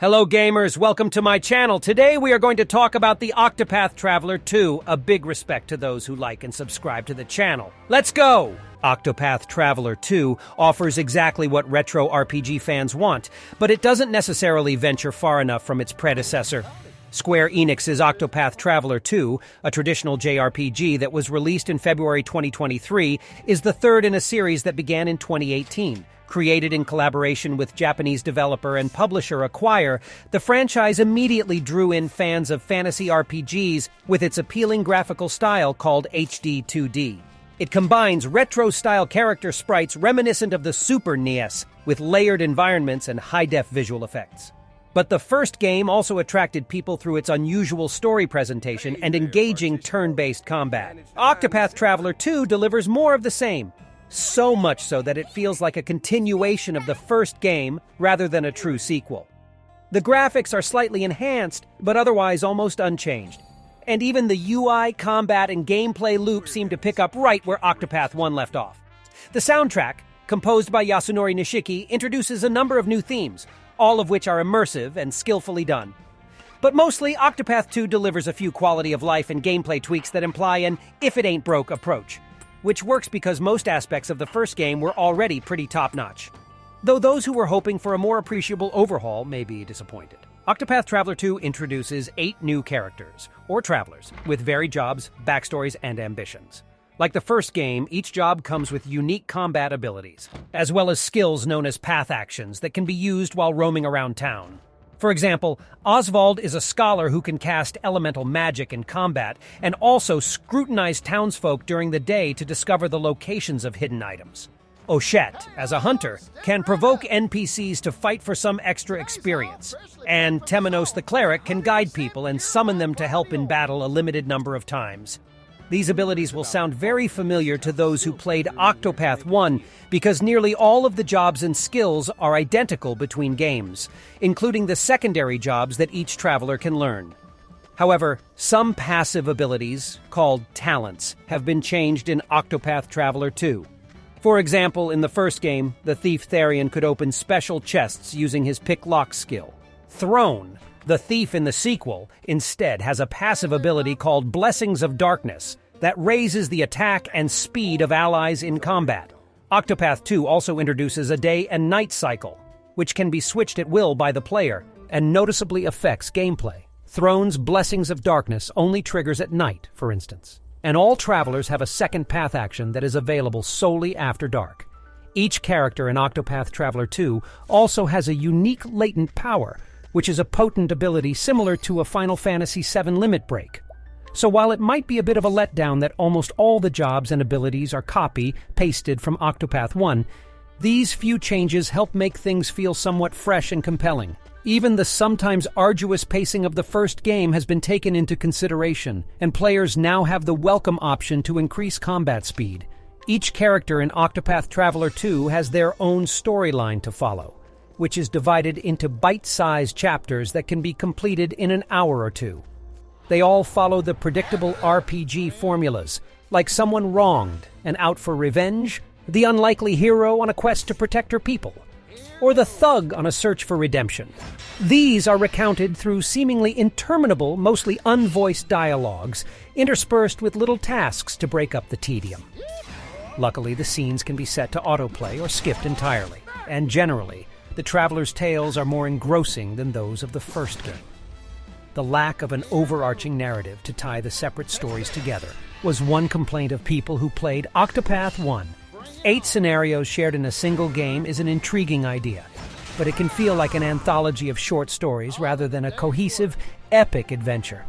Hello gamers, welcome to my channel. Today we are going to talk about the Octopath Traveler 2, a big respect to those who like and subscribe to the channel. Let's go! Octopath Traveler 2 offers exactly what retro RPG fans want, but it doesn't necessarily venture far enough from its predecessor. Square Enix's Octopath Traveler 2, a traditional JRPG that was released in February 2023, is the third in a series that began in 2018. Created in collaboration with Japanese developer and publisher Acquire, the franchise immediately drew in fans of fantasy RPGs with its appealing graphical style called HD 2D. It combines retro-style character sprites reminiscent of the Super NES with layered environments and high-def visual effects. But the first game also attracted people through its unusual story presentation and engaging turn-based combat. Octopath Traveler 2 delivers more of the same. So much so that it feels like a continuation of the first game rather than a true sequel. The graphics are slightly enhanced, but otherwise almost unchanged. And even the UI, combat, and gameplay loop seem to pick up right where Octopath 1 left off. The soundtrack, composed by Yasunori Nishiki, introduces a number of new themes, all of which are immersive and skillfully done. But mostly, Octopath 2 delivers a few quality of life and gameplay tweaks that imply an if-it-ain't-broke approach, which works because most aspects of the first game were already pretty top-notch. Though those who were hoping for a more appreciable overhaul may be disappointed. Octopath Traveler 2 introduces 8 new characters, or travelers, with varied jobs, backstories, and ambitions. Like the first game, each job comes with unique combat abilities, as well as skills known as path actions that can be used while roaming around town. For example, Oswald is a scholar who can cast elemental magic in combat and also scrutinize townsfolk during the day to discover the locations of hidden items. Ochette, as a hunter, can provoke NPCs to fight for some extra experience, and Temenos the cleric can guide people and summon them to help in battle a limited number of times. These abilities will sound very familiar to those who played Octopath 1 because nearly all of the jobs and skills are identical between games, including the secondary jobs that each traveler can learn. However, some passive abilities, called talents, have been changed in Octopath Traveler 2. For example, in the first game, the thief Therion could open special chests using his pick-lock skill. Throne, the thief in the sequel, instead has a passive ability called Blessings of Darkness that raises the attack and speed of allies in combat. Octopath 2 also introduces a day and night cycle, which can be switched at will by the player and noticeably affects gameplay. Throne's Blessings of Darkness only triggers at night, for instance, and all travelers have a second path action that is available solely after dark. Each character in Octopath Traveler 2 also has a unique latent power, which is a potent ability similar to a Final Fantasy VII limit break. So while it might be a bit of a letdown that almost all the jobs and abilities are copy-pasted from Octopath 1, these few changes help make things feel somewhat fresh and compelling. Even the sometimes arduous pacing of the first game has been taken into consideration, and players now have the welcome option to increase combat speed. Each character in Octopath Traveler 2 has their own storyline to follow, which is divided into bite-sized chapters that can be completed in an hour or two. They all follow the predictable RPG formulas, like someone wronged and out for revenge, the unlikely hero on a quest to protect her people, or the thug on a search for redemption. These are recounted through seemingly interminable, mostly unvoiced dialogues, interspersed with little tasks to break up the tedium. Luckily, the scenes can be set to autoplay or skipped entirely, and generally, the travelers' tales are more engrossing than those of the first game. The lack of an overarching narrative to tie the separate stories together was one complaint of people who played Octopath 1. 8 scenarios shared in a single game is an intriguing idea, but it can feel like an anthology of short stories rather than a cohesive, epic adventure.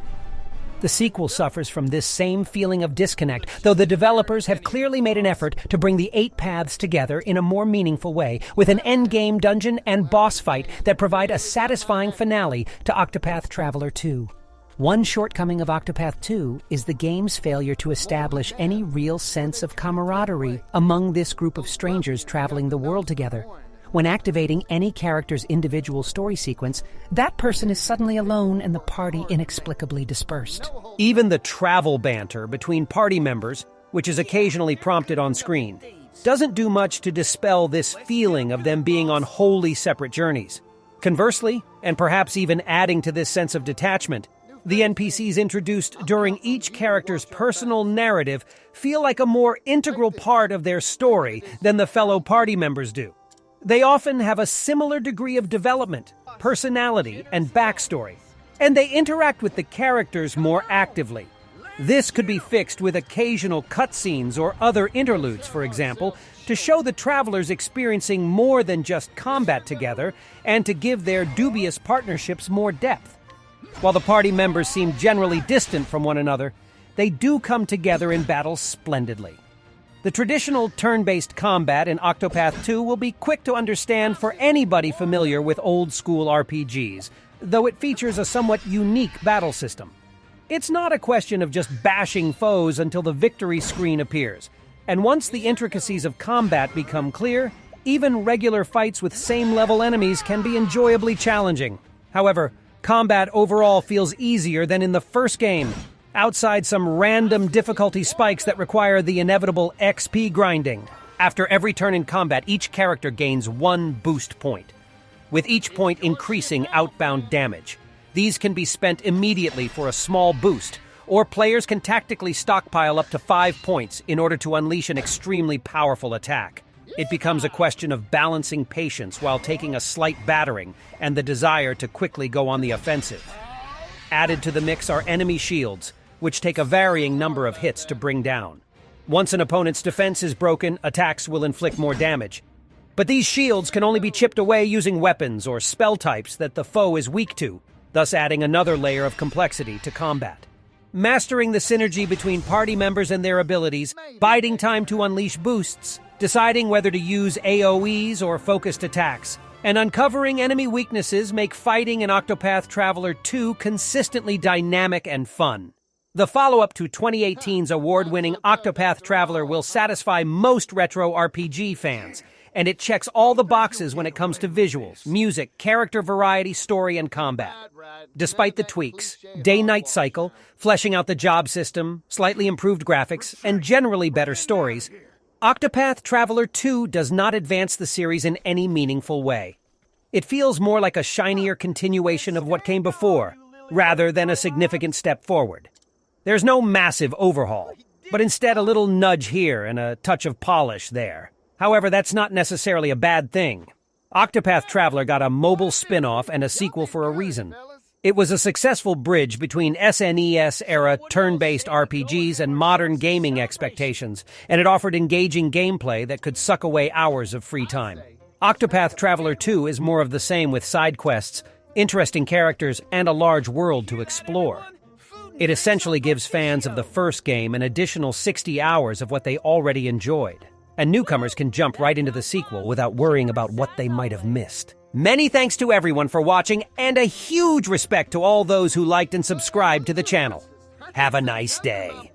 The sequel suffers from this same feeling of disconnect, though the developers have clearly made an effort to bring the 8 paths together in a more meaningful way, with an endgame dungeon and boss fight that provide a satisfying finale to Octopath Traveler 2. One shortcoming of Octopath 2 is the game's failure to establish any real sense of camaraderie among this group of strangers traveling the world together. When activating any character's individual story sequence, that person is suddenly alone and the party inexplicably dispersed. Even the travel banter between party members, which is occasionally prompted on screen, doesn't do much to dispel this feeling of them being on wholly separate journeys. Conversely, and perhaps even adding to this sense of detachment, the NPCs introduced during each character's personal narrative feel like a more integral part of their story than the fellow party members do. They often have a similar degree of development, personality, and backstory, and they interact with the characters more actively. This could be fixed with occasional cutscenes or other interludes, for example, to show the travelers experiencing more than just combat together and to give their dubious partnerships more depth. While the party members seem generally distant from one another, they do come together in battle splendidly. The traditional turn-based combat in Octopath 2 will be quick to understand for anybody familiar with old-school RPGs, though it features a somewhat unique battle system. It's not a question of just bashing foes until the victory screen appears, and once the intricacies of combat become clear, even regular fights with same-level enemies can be enjoyably challenging. However, combat overall feels easier than in the first game, outside some random difficulty spikes that require the inevitable XP grinding. After every turn in combat, each character gains 1 boost point, with each point increasing outbound damage. These can be spent immediately for a small boost, or players can tactically stockpile up to 5 points in order to unleash an extremely powerful attack. It becomes a question of balancing patience while taking a slight battering and the desire to quickly go on the offensive. Added to the mix are enemy shields, which take a varying number of hits to bring down. Once an opponent's defense is broken, attacks will inflict more damage. But these shields can only be chipped away using weapons or spell types that the foe is weak to, thus adding another layer of complexity to combat. Mastering the synergy between party members and their abilities, biding time to unleash boosts, deciding whether to use AoEs or focused attacks, and uncovering enemy weaknesses make fighting in Octopath Traveler 2 consistently dynamic and fun. The follow-up to 2018's award-winning Octopath Traveler will satisfy most retro RPG fans, and it checks all the boxes when it comes to visuals, music, character variety, story, and combat. Despite the tweaks, day-night cycle, fleshing out the job system, slightly improved graphics, and generally better stories, Octopath Traveler 2 does not advance the series in any meaningful way. It feels more like a shinier continuation of what came before, rather than a significant step forward. There's no massive overhaul, but instead a little nudge here and a touch of polish there. However, that's not necessarily a bad thing. Octopath Traveler got a mobile spin-off and a sequel for a reason. It was a successful bridge between SNES-era turn-based RPGs and modern gaming expectations, and it offered engaging gameplay that could suck away hours of free time. Octopath Traveler 2 is more of the same with side quests, interesting characters, and a large world to explore. It essentially gives fans of the first game an additional 60 hours of what they already enjoyed, and newcomers can jump right into the sequel without worrying about what they might have missed. Many thanks to everyone for watching, and a huge respect to all those who liked and subscribed to the channel. Have a nice day.